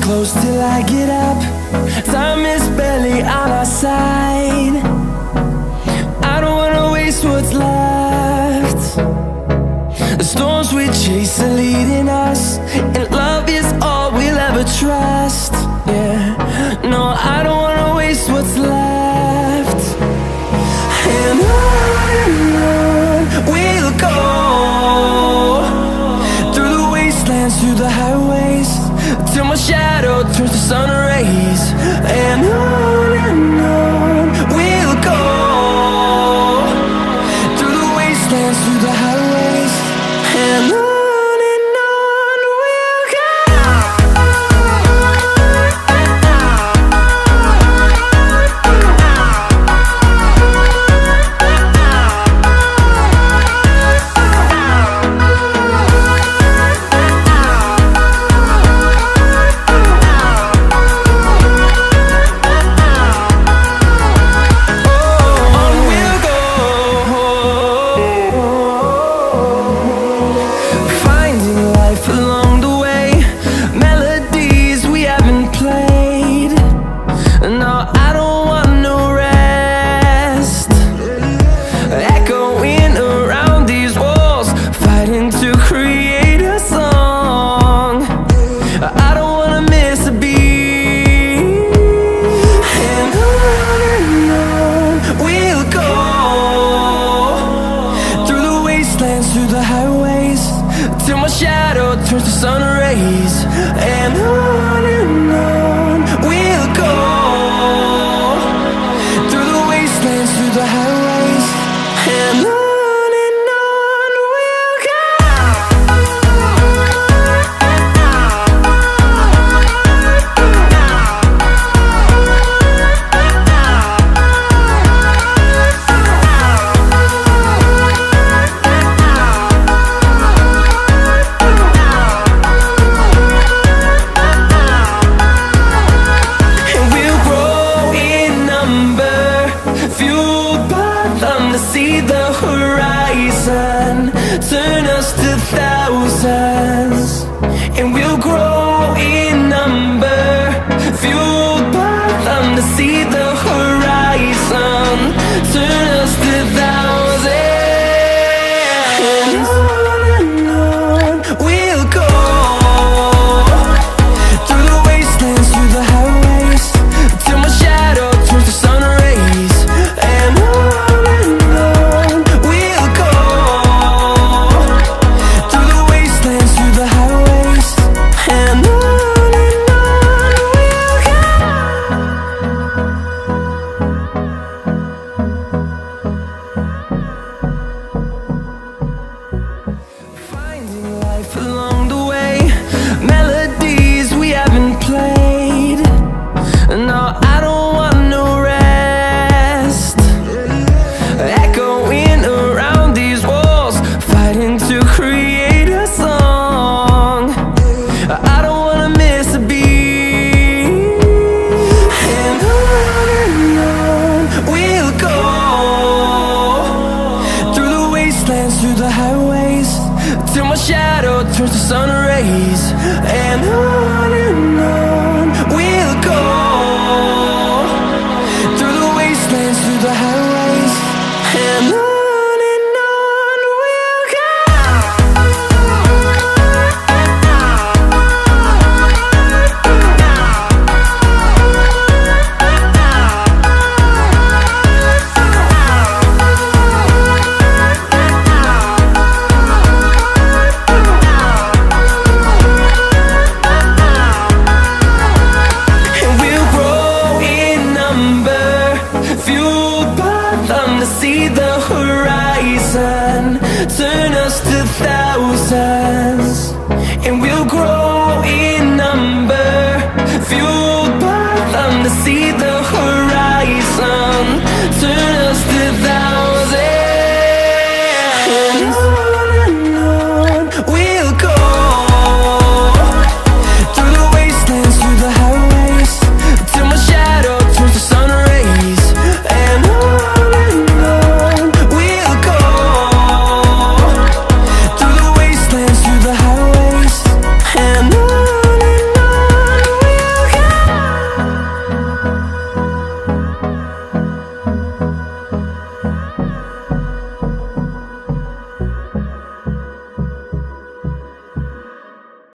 close till I get up. Time is barely on our side. I don't wanna waste what's left. The storms we chase are leading us, and love is all we'll ever trust. Yeah, no, I don't wanna waste what's left. And on we'll go, through the wastelands, through the highways, till my shadow turns to sun rays. And on we'll go, through the wastelands, through the highways, and on we'll go. Through the highways, till my shadow turns to sun rays. And on we'll go, through the wastelands, through the highways, and on we'll go. See the horizon turn us to thousands, and we'll grow in number, fueled by them. To see the horizon turn us to thousands, and on we'll go, through the wastelands, through the highways, till my shadow turns to sun rays. And along the way, melodies we haven't played. No, I don't want no rest. Echoing around these walls, fighting to create a song. I don't wanna miss a beat. And on we'll go, through the wastelands, through the highways, till my shadow turns to sun rays. And on